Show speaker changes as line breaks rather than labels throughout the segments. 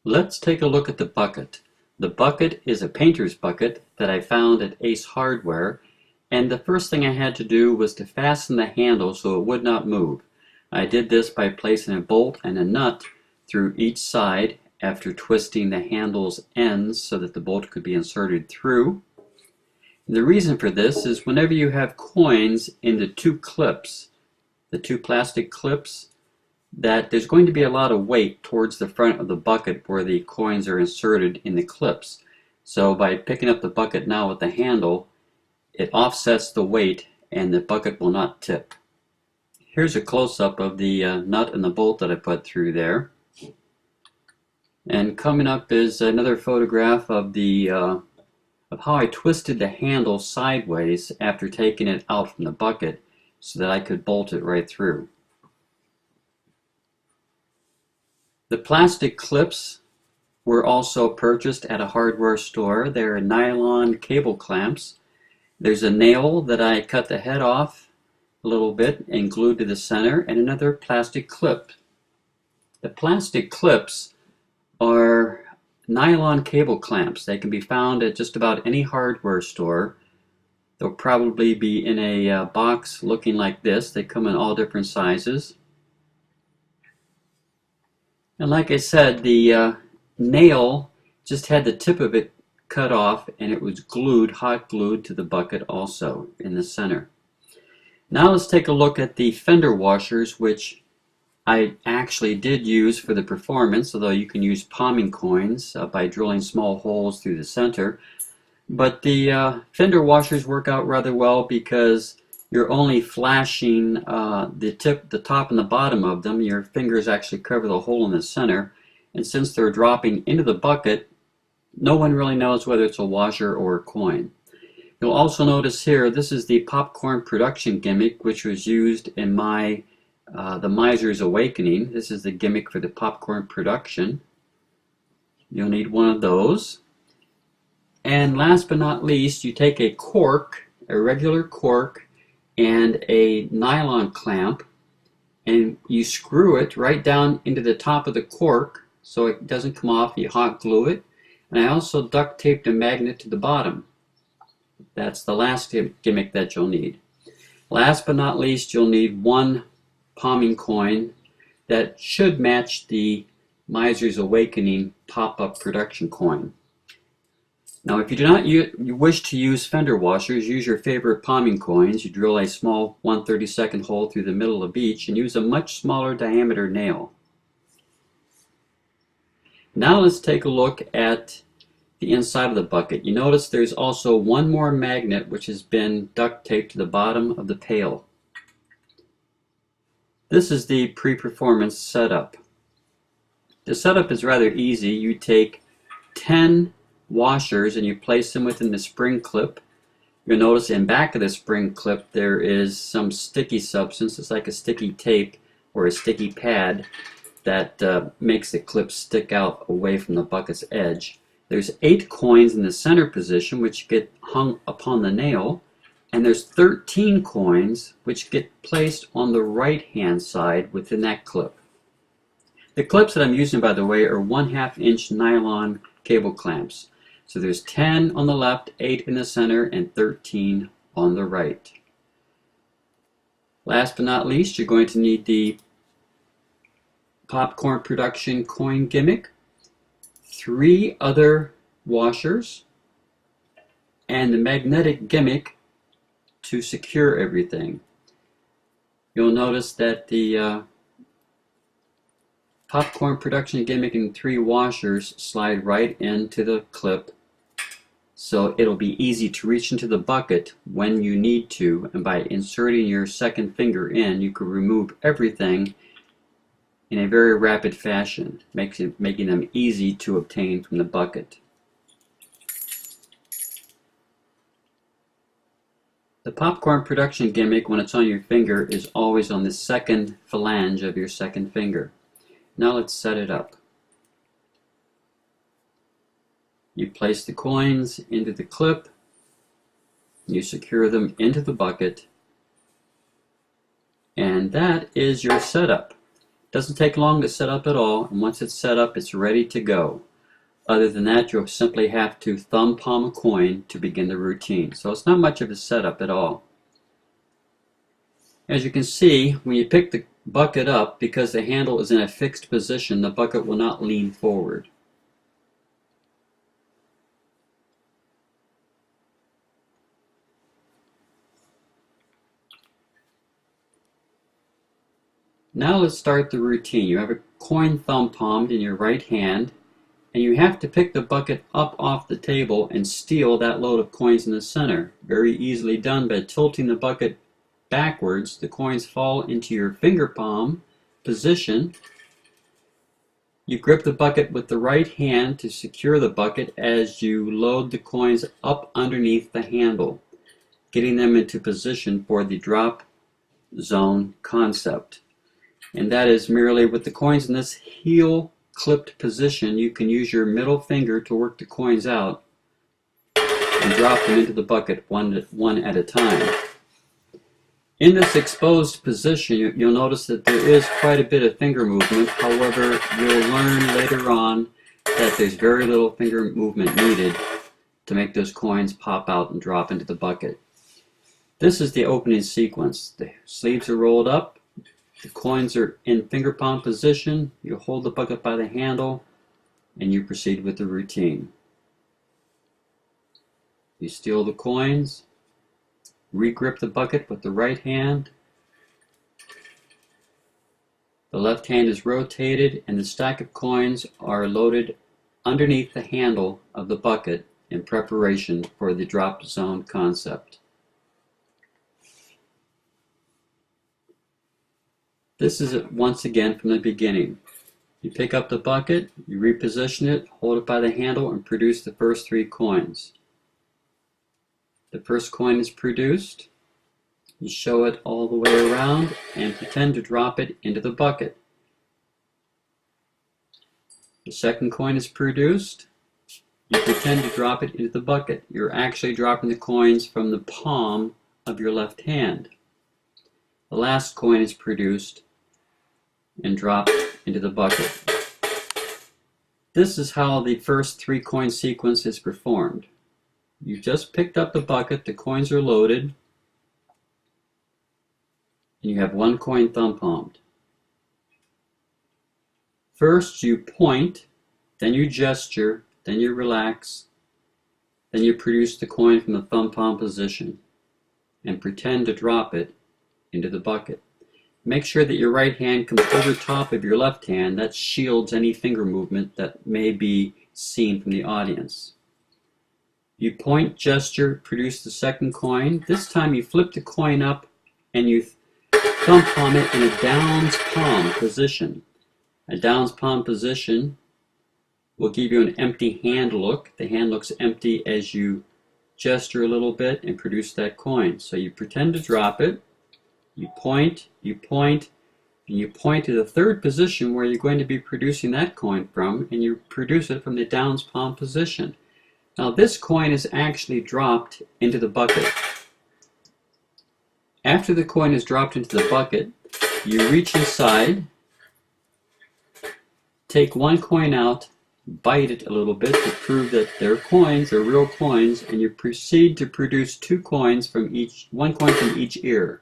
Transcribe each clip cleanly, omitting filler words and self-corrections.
Let's take a look at the bucket. The bucket is a painter's bucket that I found at Ace Hardware, and the first thing I had to do was to fasten the handle so it would not move. I did this by placing a bolt and a nut through each side after twisting the handle's ends so that the bolt could be inserted through. And the reason for this is whenever you have coins in the two clips, the two plastic clips, that there's going to be a lot of weight towards the front of the bucket where the coins are inserted in the clips. So by picking up the bucket now with the handle, it offsets the weight and the bucket will not tip. Here's a close-up of the nut and the bolt that I put through there. And coming up is another photograph of of how I twisted the handle sideways after taking it out from the bucket so that I could bolt it right through. The plastic clips were also purchased at a hardware store. They're nylon cable clamps. There's a nail that I cut the head off a little bit and glued to the center, and another plastic clip. The plastic clips are nylon cable clamps. They can be found at just about any hardware store. They'll probably be in a box looking like this. They come in all different sizes. And like I said, the nail just had the tip of it cut off, and it was glued, hot glued to the bucket also in the center. Now let's take a look at the fender washers, which I actually did use for the performance, although you can use palming coins by drilling small holes through the center. But the fender washers work out rather well because you're only flashing the top and the bottom of them. Your fingers actually cover the hole in the center, and since they're dropping into the bucket, no one really knows whether it's a washer or a coin. You'll also notice here, this is the popcorn production gimmick, which was used in my The Miser's Awakening. This is the gimmick for the popcorn production. You'll need one of those. And last but not least, you take a cork, a regular cork, and a nylon clamp, and you screw it right down into the top of the cork so it doesn't come off. You hot glue it, and I also duct taped a magnet to the bottom. That's the last gimmick that you'll need. Last but not least, you'll need one palming coin that should match the Miser's Awakening pop-up production coin. Now, if you do not wish to use fender washers, use your favorite palming coins. You drill a small 1/32 hole through the middle of each and use a much smaller diameter nail. Now let's take a look at the inside of the bucket. You notice there's also one more magnet which has been duct taped to the bottom of the pail. This is the pre-performance setup. The setup is rather easy. You take 10 washers and you place them within the spring clip. You'll notice in back of the spring clip there is some sticky substance. It's like a sticky tape or a sticky pad that makes the clip stick out away from the bucket's edge. There's 8 coins in the center position which get hung upon the nail, and there's 13 coins which get placed on the right hand side within that clip. The clips that I'm using, by the way, are 1/2 inch nylon cable clamps. So there's 10 on the left, 8 in the center, and 13 on the right. Last but not least, you're going to need the popcorn production coin gimmick, 3 other washers, and the magnetic gimmick to secure everything. You'll notice that the popcorn production gimmick and 3 washers slide right into the clip, so it'll be easy to reach into the bucket when you need to, and by inserting your second finger in, you can remove everything in a very rapid fashion, making them easy to obtain from the bucket. The popcorn production gimmick, when it's on your finger, is always on the second phalange of your second finger. Now let's set it up. You place the coins into the clip, you secure them into the bucket, and that is your setup. Doesn't take long to set up at all, and once it's set up, it's ready to go. Other than that, you'll simply have to thumb palm a coin to begin the routine. So it's not much of a setup at all. As you can see, when you pick the bucket up, because the handle is in a fixed position, the bucket will not lean forward. Now let's start the routine. You have a coin thumb palmed in your right hand, and you have to pick the bucket up off the table and steal that load of coins in the center. Very easily done by tilting the bucket backwards. The coins fall into your finger palm position. You grip the bucket with the right hand to secure the bucket as you load the coins up underneath the handle, getting them into position for the drop zone concept. And that is merely with the coins in this heel clipped position, you can use your middle finger to work the coins out and drop them into the bucket one at a time. In this exposed position, you'll notice that there is quite a bit of finger movement. However, you'll learn later on that there's very little finger movement needed to make those coins pop out and drop into the bucket. This is the opening sequence. The sleeves are rolled up. The coins are in finger palm position. You hold the bucket by the handle and you proceed with the routine. You steal the coins, re-grip the bucket with the right hand. The left hand is rotated and the stack of coins are loaded underneath the handle of the bucket in preparation for the drop zone concept. This is it once again from the beginning. You pick up the bucket, you reposition it, hold it by the handle, and produce the first 3 coins. The first coin is produced. You show it all the way around and pretend to drop it into the bucket. The second coin is produced. You pretend to drop it into the bucket. You're actually dropping the coins from the palm of your left hand. The last coin is produced and dropped into the bucket. This is how the first 3 coin sequence is performed. You just picked up the bucket, the coins are loaded, and you have 1 coin thumb palmed. First you point, then you gesture, then you relax, then you produce the coin from the thumb palm position and pretend to drop it into the bucket. Make sure that your right hand comes over top of your left hand. That shields any finger movement that may be seen from the audience. You point, gesture, produce the second coin. This time you flip the coin up and you thumb palm it in a downs palm position. A downs palm position will give you an empty hand look. The hand looks empty as you gesture a little bit and produce that coin. So you pretend to drop it. You point, and you point to the third position where you're going to be producing that coin from, and you produce it from the downs palm position. Now this coin is actually dropped into the bucket. After the coin is dropped into the bucket, you reach inside, take 1 coin out, bite it a little bit to prove that they're coins, they're real coins, and you proceed to produce 2 coins from each, 1 coin from each ear.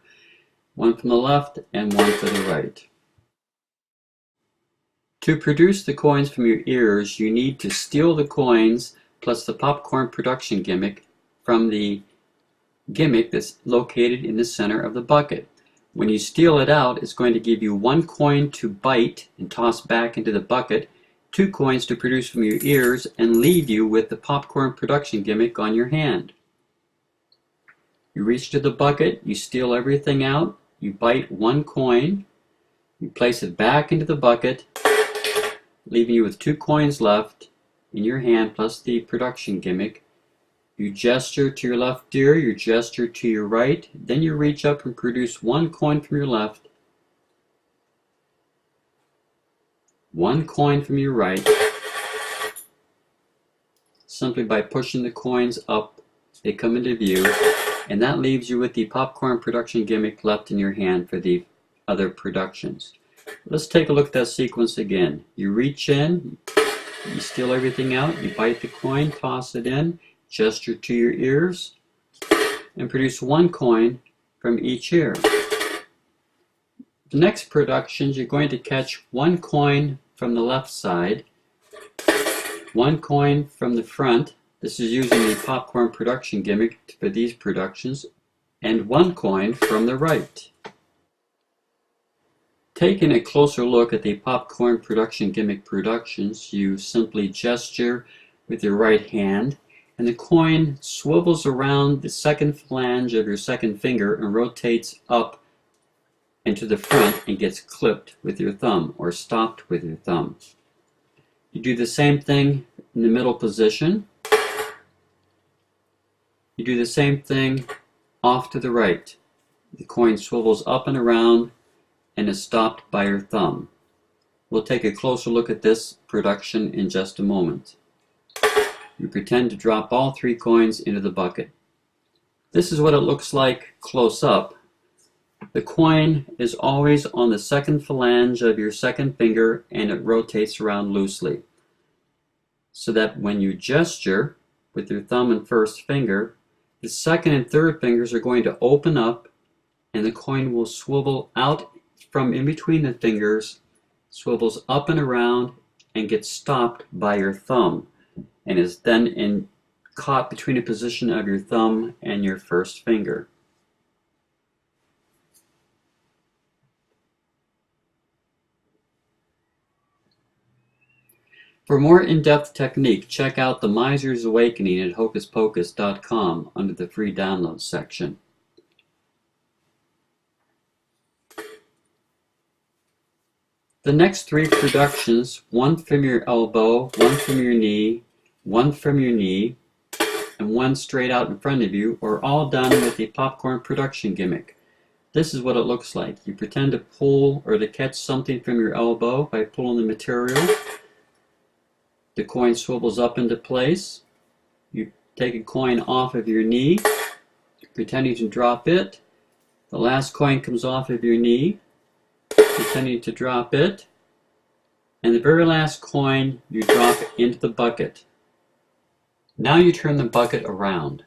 1 from the left and 1 to the right. To produce the coins from your ears, you need to steal the coins plus the popcorn production gimmick from the gimmick that's located in the center of the bucket. When you steal it out, it's going to give you 1 coin to bite and toss back into the bucket, 2 coins to produce from your ears, and leave you with the popcorn production gimmick on your hand. You reach to the bucket, you steal everything out, you bite 1 coin, you place it back into the bucket, leaving you with 2 coins left in your hand plus the production gimmick. You gesture to your left ear, you gesture to your right, then you reach up and produce 1 coin from your left, 1 coin from your right. Simply by pushing the coins up, they come into view. And that leaves you with the popcorn production gimmick left in your hand for the other productions. Let's take a look at that sequence again. You reach in, you steal everything out, you bite the coin, toss it in, gesture to your ears, and produce one coin from each ear. The next productions, you're going to catch one coin from the left side, one coin from the front. This is using the popcorn production gimmick for these productions, and one coin from the right. Taking a closer look at the popcorn production gimmick productions, you simply gesture with your right hand, and the coin swivels around the second phalange of your second finger and rotates up and to the front and gets clipped with your thumb or stopped with your thumb. You do the same thing in the middle position. You do the same thing off to the right. The coin swivels up and around and is stopped by your thumb. We'll take a closer look at this production in just a moment. You pretend to drop all three coins into the bucket. This is what it looks like close up. The coin is always on the second phalange of your second finger and it rotates around loosely, so that when you gesture with your thumb and first finger, the second and third fingers are going to open up and the coin will swivel out from in between the fingers, swivels up and around and gets stopped by your thumb and is then caught between the position of your thumb and your first finger. For more in-depth technique, check out The Miser's Awakening at hocuspocus.com under the free download section. The next three productions, one from your elbow, one from your knee, one from your knee, and one straight out in front of you, are all done with the popcorn production gimmick. This is what it looks like. You pretend to pull or to catch something from your elbow by pulling the material. The coin swivels up into place. You take a coin off of your knee, pretending to drop it. The last coin comes off of your knee, pretending to drop it. And the very last coin you drop into the bucket. Now you turn the bucket around.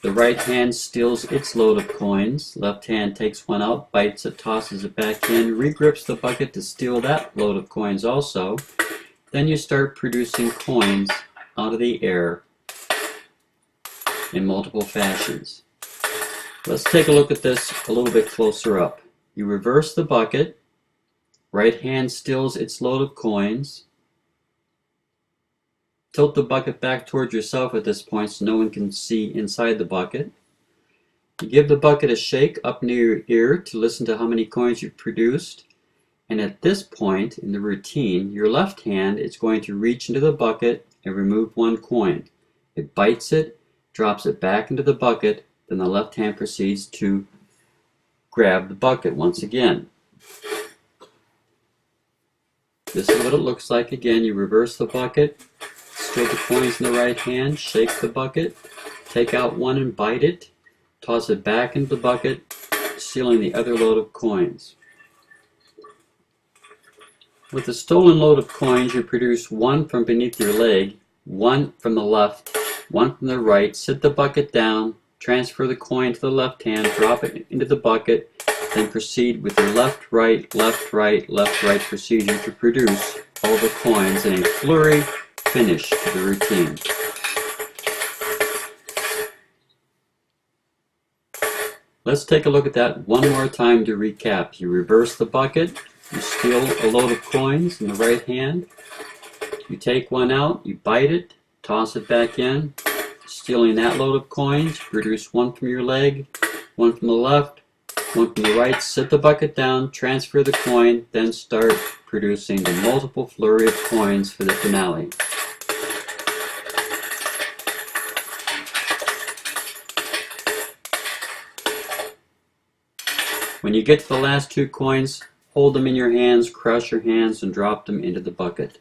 The right hand steals its load of coins. Left hand takes one out, bites it, tosses it back in, regrips the bucket to steal that load of coins also. Then you start producing coins out of the air in multiple fashions. Let's take a look at this a little bit closer up. You reverse the bucket. Right hand steals its load of coins. Tilt the bucket back towards yourself at this point so no one can see inside the bucket. You give the bucket a shake up near your ear to listen to how many coins you've produced. And at this point in the routine, your left hand is going to reach into the bucket and remove one coin. It bites it, drops it back into the bucket, then the left hand proceeds to grab the bucket once again. This is what it looks like again. You reverse the bucket. Steal the coins in the right hand, shake the bucket, take out one and bite it, toss it back into the bucket, stealing the other load of coins. With the stolen load of coins, you produce one from beneath your leg, one from the left, one from the right. Sit the bucket down, transfer the coin to the left hand, drop it into the bucket, then proceed with your left, right, left, right, left, right procedure to produce all the coins in a flurry finish to the routine. Let's take a look at that one more time to recap. You reverse the bucket, you steal a load of coins in the right hand, you take one out, you bite it, toss it back in, stealing that load of coins, produce one from your leg, one from the left, one from the right, sit the bucket down, transfer the coin, then start producing the multiple flurry of coins for the finale. When you get to the last two coins, hold them in your hands, crush your hands, and drop them into the bucket.